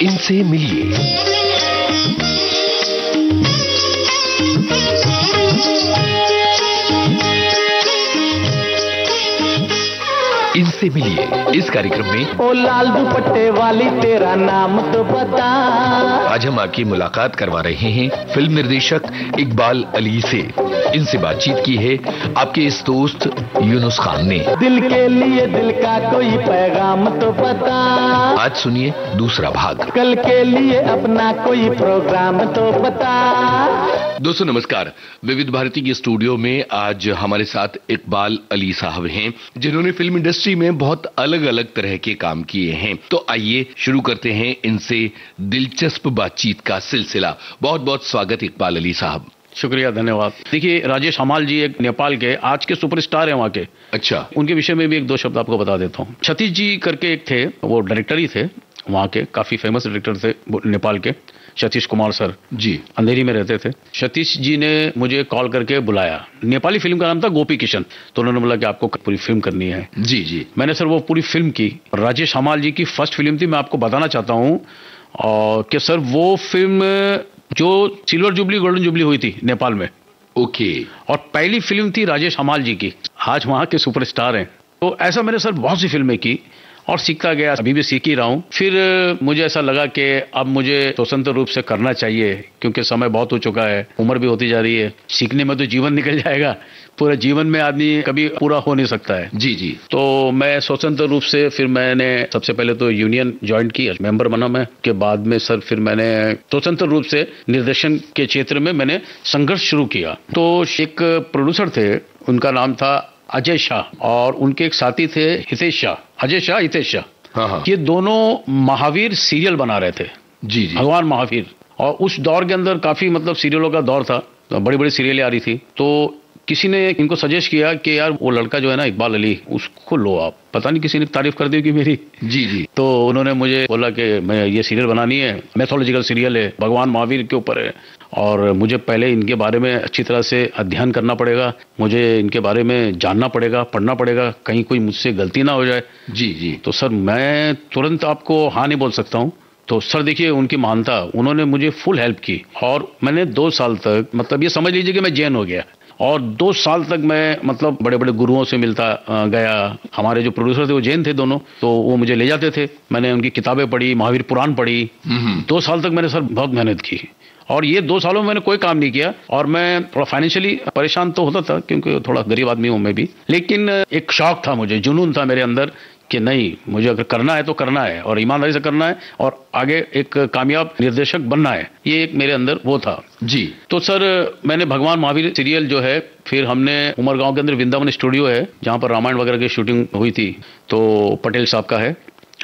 इनसे मिलिए। इनसे मिलिए इस कार्यक्रम में ओ लाल दुपट्टे वाली तेरा नाम तो बता। आज हम आपकी मुलाकात करवा रहे हैं फिल्म निर्देशक इकबाल अली से। इनसे बातचीत की है आपके इस दोस्त यूनुस खान ने। दिल के लिए दिल का कोई पैगाम तो बता। आज सुनिए दूसरा भाग। कल के लिए अपना कोई प्रोग्राम तो बता। दोस्तों नमस्कार। विविध भारती के स्टूडियो में आज हमारे साथ इकबाल अली साहब हैं, जिन्होंने फिल्म इंडस्ट्री में बहुत अलग अलग तरह के काम किए हैं। तो आइए शुरू करते हैं इनसे दिलचस्प बातचीत का सिलसिला। बहुत बहुत स्वागत इकबाल अली साहब। शुक्रिया, धन्यवाद। देखिए, राजेश हमाल जी एक नेपाल के आज के सुपरस्टार हैं वहाँ के। अच्छा। उनके विषय में भी एक दो शब्द आपको बता देता हूँ। सतीश जी करके एक थे, वो डायरेक्टर ही थे वहाँ के, काफी फेमस डायरेक्टर थे नेपाल के, सतीश कुमार सर जी, अंधेरी में रहते थे। सतीश जी ने मुझे कॉल करके बुलाया। नेपाली फिल्म का नाम था गोपी किशन। तो उन्होंने बोला कि आपको पूरी फिल्म करनी है। जी जी। मैंने सर वो पूरी फिल्म की। राजेश हमाल जी की फर्स्ट फिल्म थी। मैं आपको बताना चाहता हूँ कि सर वो फिल्म जो सिल्वर जुबली गोल्डन जुबली हुई थी नेपाल में, ओके, और पहली फिल्म थी राजेश हमाल जी की। आज वहाँ के सुपरस्टार हैं। तो ऐसा मैंने सर बहुत सी फिल्में की और सीखता गया, अभी भी सीख ही रहा हूँ। फिर मुझे ऐसा लगा कि अब मुझे स्वतंत्र रूप से करना चाहिए, क्योंकि समय बहुत हो चुका है, उम्र भी होती जा रही है। सीखने में तो जीवन निकल जाएगा, पूरा जीवन में आदमी कभी पूरा हो नहीं सकता है। जी जी। तो मैं स्वतंत्र रूप से फिर मैंने सबसे पहले तो यूनियन ज्वाइन की, मेंबर बना मैं। के बाद में सर फिर मैंने स्वतंत्र रूप से निर्देशन के क्षेत्र में मैंने संघर्ष शुरू किया। तो एक प्रोड्यूसर थे, उनका नाम था अजय शाह, और उनके एक साथी थे हितेश शाह। अजय शाह, हितेश शाह, हाँ हाँ। ये दोनों महावीर सीरियल बना रहे थे। जी जी। भगवान महावीर। और उस दौर के अंदर काफी मतलब सीरियलों का दौर था, तो बड़ी बड़ी सीरियलें आ रही थी। तो किसी ने इनको सजेस्ट किया कि यार वो लड़का जो है ना इकबाल अली, उसको लो आप। पता नहीं किसी ने तारीफ कर दी कि मेरी। जी जी। तो उन्होंने मुझे बोला कि मैं ये सीरियल बनानी है, मैथोलॉजिकल सीरियल है, भगवान महावीर के ऊपर है, और मुझे पहले इनके बारे में अच्छी तरह से अध्ययन करना पड़ेगा, मुझे इनके बारे में जानना पड़ेगा, पढ़ना पड़ेगा, कहीं कोई मुझसे गलती ना हो जाए। जी जी। तो सर मैं तुरंत आपको हाँ नहीं बोल सकता हूँ। तो सर देखिए, उनकी महानता, उन्होंने मुझे फुल हेल्प की। और मैंने 2 साल तक, मतलब ये समझ लीजिए कि मैं जैन हो गया। और 2 साल तक मैं मतलब बड़े बड़े गुरुओं से मिलता गया। हमारे जो प्रोड्यूसर थे वो जैन थे दोनों, तो वो मुझे ले जाते थे। मैंने उनकी किताबें पढ़ी, महावीर पुराण पढ़ी। 2 साल तक मैंने सर बहुत मेहनत की। और ये 2 सालों में मैंने कोई काम नहीं किया। और मैं थोड़ा फाइनेंशियली परेशान तो होता था, क्योंकि थोड़ा गरीब आदमी हूँ मैं भी। लेकिन एक शौक था मुझे, जुनून था मेरे अंदर कि नहीं, मुझे अगर करना है तो करना है, और ईमानदारी से करना है, और आगे एक कामयाब निर्देशक बनना है। ये एक मेरे अंदर वो था। जी। तो सर मैंने भगवान महावीर सीरियल जो है, फिर हमने उमरगांव के अंदर वृंदावन स्टूडियो है, जहाँ पर रामायण वगैरह की शूटिंग हुई थी, तो पटेल साहब का है,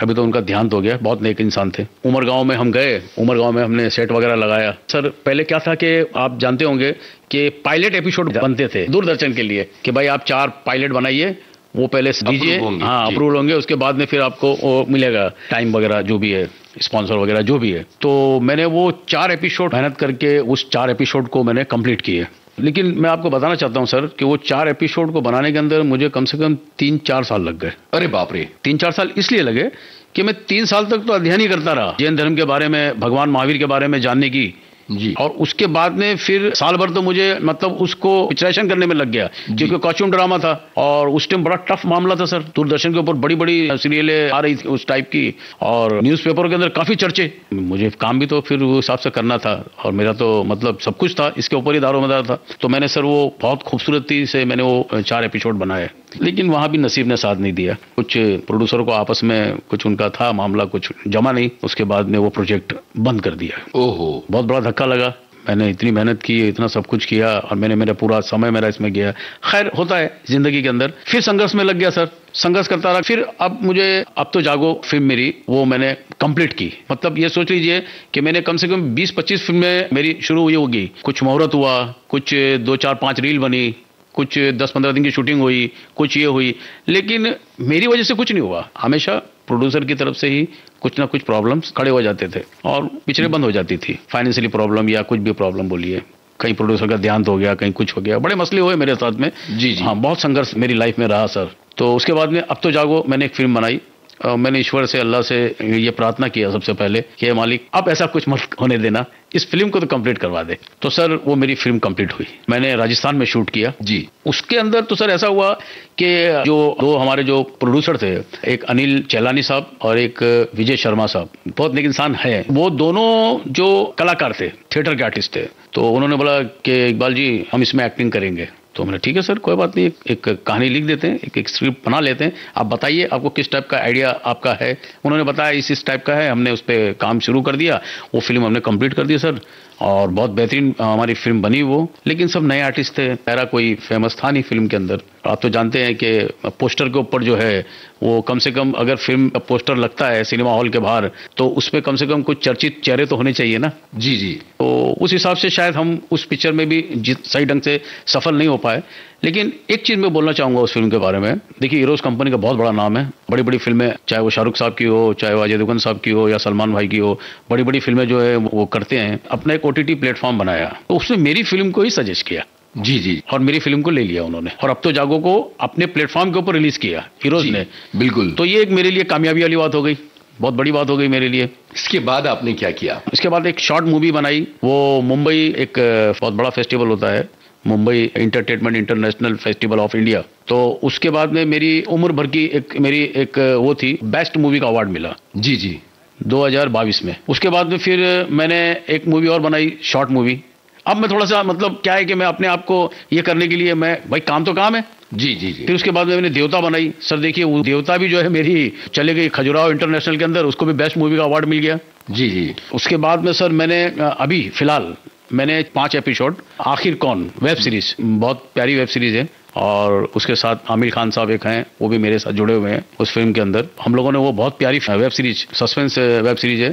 अभी तो उनका देहांत हो गया। बहुत नेक इंसान थे। उमरगांव में हम गए, उमरगांव में हमने सेट वगैरह लगाया। सर पहले क्या था कि आप जानते होंगे कि पायलट एपिसोड बनते थे दूरदर्शन के लिए, कि भाई आप 4 पायलट बनाइए, वो पहले दीजिए, हाँ अप्रूवल होंगे, उसके बाद में फिर आपको वो मिलेगा टाइम वगैरह जो भी है, स्पॉन्सर वगैरह जो भी है। तो मैंने वो 4 एपिसोड मेहनत करके उस 4 एपिसोड को मैंने कंप्लीट किए। लेकिन मैं आपको बताना चाहता हूं सर कि वो 4 एपिसोड को बनाने के अंदर मुझे कम से कम 3-4 साल लग गए। अरे बाप रे। 3-4 साल इसलिए लगे कि मैं 3 साल तक तो अध्ययन ही करता रहा, जैन धर्म के बारे में, भगवान महावीर के बारे में जानने की। जी। और उसके बाद में फिर साल भर तो मुझे मतलब उसको पिक्चराइजेशन करने में लग गया, क्योंकि कॉस्ट्यूम ड्रामा था, और उस टाइम बड़ा टफ मामला था सर। दूरदर्शन के ऊपर बड़ी बड़ी सीरियलें आ रही थी उस टाइप की, और न्यूज़पेपर के अंदर काफी चर्चे। मुझे काम भी तो फिर उस हिसाब से करना था, और मेरा तो मतलब सब कुछ था, इसके ऊपर ही दारोमदार था। तो मैंने सर वो बहुत खूबसूरती से मैंने वो 4 एपिसोड बनाए। लेकिन वहां भी नसीब ने साथ नहीं दिया। कुछ प्रोड्यूसरों को आपस में कुछ उनका था मामला, कुछ जमा नहीं। उसके बाद में वो प्रोजेक्ट बंद कर दिया। ओहो, बहुत बड़ा धक्का लगा। मैंने इतनी मेहनत की, इतना सब कुछ किया, और मेरा पूरा समय मेरा इसमें गया। खैर होता है जिंदगी के अंदर। फिर संघर्ष में लग गया सर, संघर्ष करता रहा। फिर अब तो जागो फिल्म मेरी, वो मैंने कंप्लीट की। मतलब ये सोच लीजिए कि मैंने कम से कम 20-25 फिल्में मेरी शुरू हुई होगी। कुछ मुहूर्त हुआ, कुछ 2-4-5 रील बनी, कुछ 10-15 दिन की शूटिंग हुई, कुछ ये हुई। लेकिन मेरी वजह से कुछ नहीं हुआ। हमेशा प्रोड्यूसर की तरफ से ही कुछ ना कुछ प्रॉब्लम्स खड़े हो जाते थे, और पिक्चरें बंद हो जाती थी। फाइनेंशियली प्रॉब्लम या कुछ भी प्रॉब्लम बोलिए, कहीं प्रोड्यूसर का देहांत हो गया, कहीं कुछ हो गया, बड़े मसले हुए मेरे साथ में। जी जी। हाँ, बहुत संघर्ष मेरी लाइफ में रहा सर। तो उसके बाद में अब तो जागो मैंने एक फिल्म बनाई, मैंने ईश्वर से, अल्लाह से ये प्रार्थना किया सबसे पहले कि हे मालिक अब ऐसा कुछ मत होने देना, इस फिल्म को तो कंप्लीट करवा दे। तो सर वो मेरी फिल्म कंप्लीट हुई, मैंने राजस्थान में शूट किया जी। उसके अंदर तो सर ऐसा हुआ कि जो दो हमारे जो प्रोड्यूसर थे, एक अनिल चैलानी साहब और एक विजय शर्मा साहब, बहुत नेक इंसान है, वो दोनों जो कलाकार थे, थिएटर के आर्टिस्ट थे। तो उन्होंने बोला कि इकबाल जी हम इसमें एक्टिंग करेंगे। तो मैंने ठीक है सर कोई बात नहीं, एक कहानी लिख देते हैं, एक स्क्रिप्ट बना लेते हैं, आप बताइए आपको किस टाइप का आइडिया आपका है। उन्होंने बताया इस टाइप का है, हमने उस पर काम शुरू कर दिया, वो फिल्म हमने कंप्लीट कर दी सर, और बहुत बेहतरीन हमारी फिल्म बनी वो। लेकिन सब नए आर्टिस्ट थे, मेरा कोई फेमस था नहीं फिल्म के अंदर। आप तो जानते हैं कि पोस्टर के ऊपर जो है वो कम से कम अगर फिल्म का पोस्टर लगता है सिनेमा हॉल के बाहर तो उसमें कम से कम कुछ चर्चित चेहरे तो होने चाहिए ना। जी जी। तो उस हिसाब से शायद हम उस पिक्चर में भी सही ढंग से सफल नहीं हो पाए। लेकिन एक चीज़ मैं बोलना चाहूँगा उस फिल्म के बारे में, देखिए हीरोज कंपनी का बहुत बड़ा नाम है, बड़ी बड़ी फिल्में, चाहे वो शाहरुख साहब की हो, चाहे वो अजय देवगन साहब की हो या सलमान भाई की हो, बड़ी बड़ी फिल्में जो है वो करते हैं। अपना एक OTT प्लेटफॉर्म बनाया तो उसने मेरी फिल्म को ही सजेस्ट किया। जी जी। और मेरी फिल्म को ले लिया उन्होंने, और अब तो जागो को अपने प्लेटफॉर्म के ऊपर रिलीज किया हीरोज ने। बिल्कुल। तो ये एक मेरे लिए कामयाबी वाली बात हो गई, बहुत बड़ी बात हो गई मेरे लिए। इसके बाद आपने क्या किया? इसके बाद एक शॉर्ट मूवी बनाई, वो मुंबई एक बहुत बड़ा फेस्टिवल होता है, Mumbai entertainment international festival of India. तो उसके बाद में मेरी उम्र भर की मेरी एक वो थी, बेस्ट मूवी का अवार्ड मिला। जी जी। 2022 में। उसके बाद में फिर मैंने एक मूवी और बनाई, शॉर्ट मूवी। अब मैं थोड़ा सा मतलब क्या है कि मैं अपने आप को ये करने के लिए, मैं भाई काम तो काम है। जी जी जी। फिर उसके बाद में मैंने देवता बनाई। सर देखिए वो देवता भी जो है मेरी चले गई खजुराहो इंटरनेशनल के अंदर, उसको भी बेस्ट मूवी का अवार्ड मिल गया। जी जी। उसके बाद में सर मैंने अभी फिलहाल मैंने 5 एपिसोड आखिर कौन वेब सीरीज, बहुत प्यारी वेब सीरीज है, और उसके साथ आमिर खान साहब एक हैं, वो भी मेरे साथ जुड़े हुए हैं उस फिल्म के अंदर। हम लोगों ने वो बहुत प्यारी web series, suspense web series है,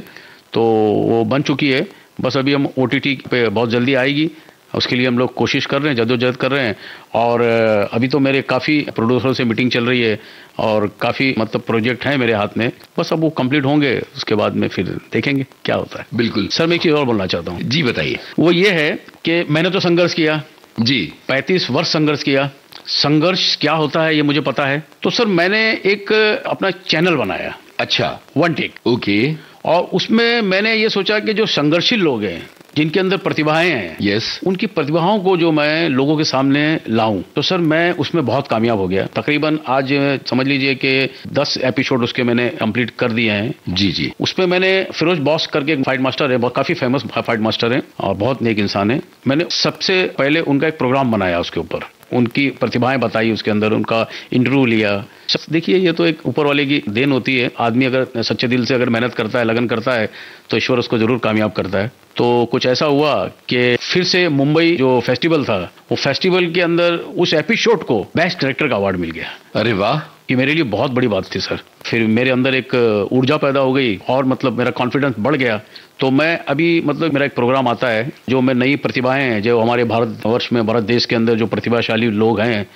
तो वो बन चुकी है। बस अभी हम OTT पे बहुत जल्दी आएगी, उसके लिए हम लोग कोशिश कर रहे हैं, जद्दोजहद कर रहे हैं। और अभी तो मेरे काफ़ी प्रोड्यूसरों से मीटिंग चल रही है और काफ़ी मतलब प्रोजेक्ट हैं मेरे हाथ में, बस अब वो कंप्लीट होंगे, उसके बाद में फिर देखेंगे क्या होता है। बिल्कुल सर मैं एक चीज़ और बोलना चाहता हूँ। जी बताइए। वो ये है कि मैंने तो संघर्ष किया जी, 35 वर्ष संघर्ष किया। संघर्ष क्या होता है ये मुझे पता है। तो सर मैंने एक अपना चैनल बनाया। अच्छा। One take. ओके। और उसमें मैंने ये सोचा कि जो संघर्षशील लोग हैं, जिनके अंदर प्रतिभाएं हैं, यस, उनकी प्रतिभाओं को जो मैं लोगों के सामने लाऊं, तो सर मैं उसमें बहुत कामयाब हो गया। तकरीबन आज समझ लीजिए कि 10 एपिसोड उसके मैंने कंप्लीट कर दिए हैं। जी जी। उसमें मैंने फिरोज बॉस करके एक फाइट मास्टर है, बहुत काफी फेमस फाइट मास्टर है और बहुत नेक इंसान है। मैंने सबसे पहले उनका एक प्रोग्राम बनाया, उसके ऊपर उनकी प्रतिभाएं बताई, उसके अंदर उनका इंटरव्यू लिया। देखिए ये तो एक ऊपर वाले की देन होती है। आदमी अगर सच्चे दिल से अगर मेहनत करता है, लगन करता है, तो ईश्वर उसको जरूर कामयाब करता है। तो कुछ ऐसा हुआ कि फिर से मुंबई जो फेस्टिवल था, वो फेस्टिवल के अंदर उस एपिसोड को बेस्ट डायरेक्टर का अवार्ड मिल गया। अरे वाह, ये मेरे लिए बहुत बड़ी बात थी सर। फिर मेरे अंदर एक ऊर्जा पैदा हो गई और मतलब मेरा कॉन्फिडेंस बढ़ गया। तो मैं अभी मतलब मेरा एक प्रोग्राम आता है जो मैं नई प्रतिभाएं हैं, जो हमारे भारतवर्ष में, भारत देश के अंदर जो प्रतिभाशाली लोग हैं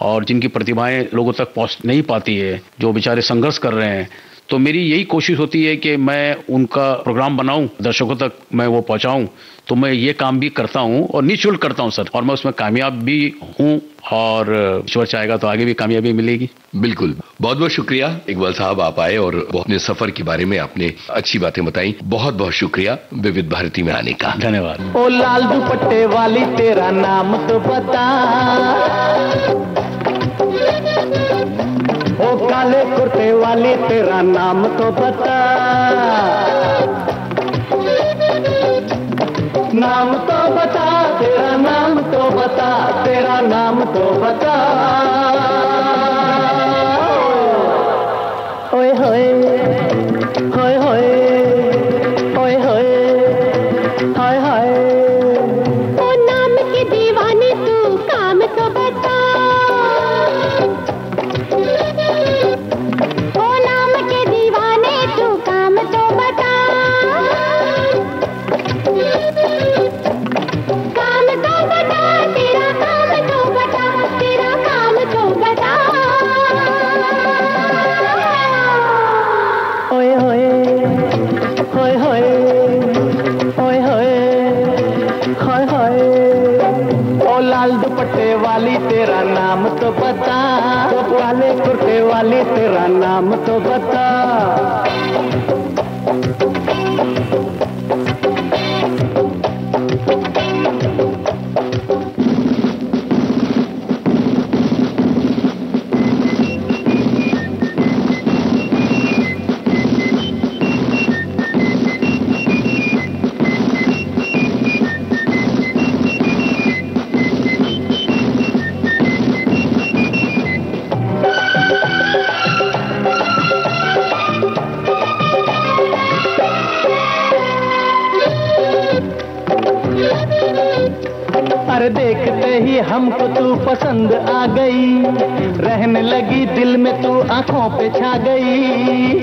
और जिनकी प्रतिभाएं लोगों तक पहुंच नहीं पाती है, जो बेचारे संघर्ष कर रहे हैं, तो मेरी यही कोशिश होती है कि मैं उनका प्रोग्राम बनाऊं, दर्शकों तक मैं वो पहुंचाऊं। तो मैं ये काम भी करता हूं और निःशुल्क करता हूं सर, और मैं उसमें कामयाब भी हूं और ईश्वर चाहेगा तो आगे भी कामयाबी मिलेगी। बिल्कुल, बहुत बहुत शुक्रिया इकबाल साहब, आप आए और अपने सफर के बारे में आपने अच्छी बातें बताई। बहुत बहुत शुक्रिया विविध भारती में आने का। धन्यवाद। ओ लाल दुपट्टे वाली तेरा नाम तो बता, ओ काले कुर्ते वाली तेरा नाम तो बता, नाम तो बता, तेरा नाम तो बता, तेरा नाम तो बता। ओए होए होए होए ओए होए हाय हाय। ओ नाम के दीवाने तू काम तो बता, ओ नाम के दीवाने तू काम तो बता, काम तो बता, तेरा काम तो बता, तेरा काम तो बता। ओए होए होए होए ओए होए हाय हाय। ओ लाल दुपट्टे वाली तेरा नाम तो बता, काले कुर्ते वाली तेरा नाम तो बता। अरे देखते ही हमको तू पसंद आ गई, रहने लगी दिल में तू आंखों पे छा गई।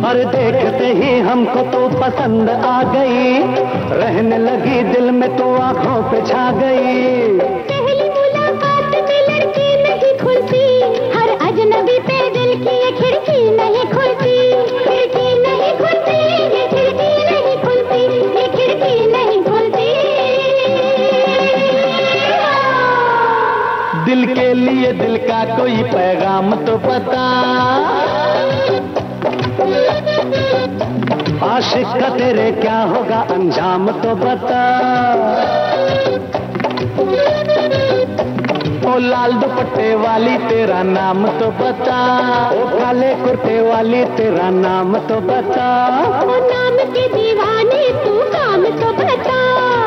अरे देखते ही हमको तू पसंद आ गई, रहने लगी दिल में तू आंखों पे छा गई। पहली मुलाकात में लड़की नहीं खुलती, हर अजनबी पे दिल की ये खिड़की नहीं खुलती, खिड़की नहीं खुलती, ये खिड़की नहीं खुलती, ये खिड़की नहीं खुलती। दिल के लिए दिल का कोई पैगाम तो बता, आशिक का तेरे क्या होगा अंजाम तो बता। ओ लाल दुपट्टे वाली तेरा नाम तो बता, ओ काले कुर्ते वाली तेरा नाम तो बता। ओ नाम के दीवाने तू काम तो बता,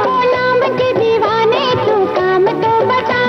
ओ नाम के दीवाने तू काम तो बता।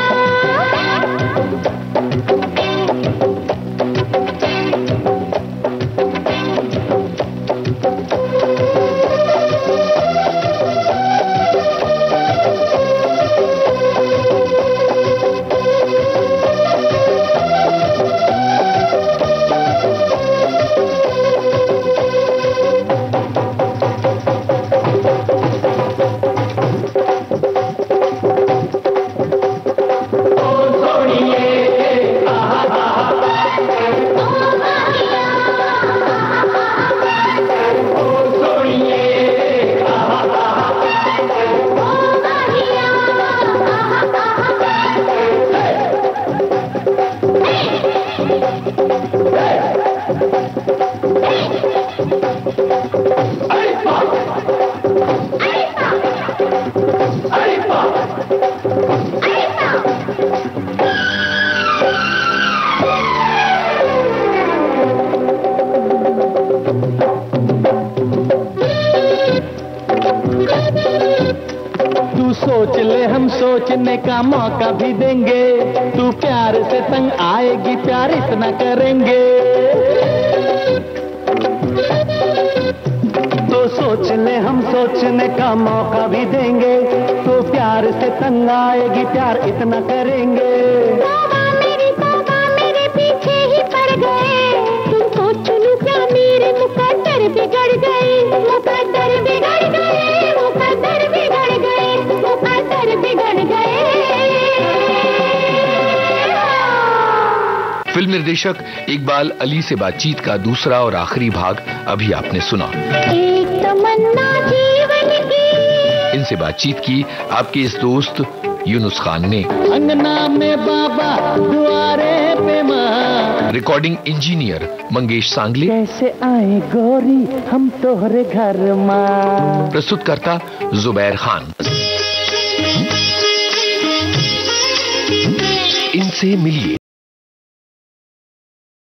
तू सोच ले हम सोचने का मौका भी देंगे, तू प्यार से तंग आएगी प्यार इतना करेंगे। तो सोच ले हम सोचने का मौका भी देंगे, तू प्यार से तंग आएगी प्यार इतना करेंगे। तौबा मेरे पीछे ही पड़ गए, तुमको चुनूं क्या मेरे मुकद्दर बिगड़ गए, मुकद्दर बिगड़ गए, मुकद्दर बिगड़ गए, मुकद्दर बिगड़ गए। फिल्म निर्देशक इकबाल अली से बातचीत का दूसरा और आखिरी भाग अभी आपने सुना। एक तमन्ना जीवन की, इनसे बातचीत की आपके इस दोस्त यूनुस खान ने। अंगना में बाबा दुआरे पे माँ, रिकॉर्डिंग इंजीनियर मंगेश सांगले। कैसे आए गोरी हम तोहरे घर माँ। प्रस्तुतकर्ता जुबैर खान। इनसे मिलिए।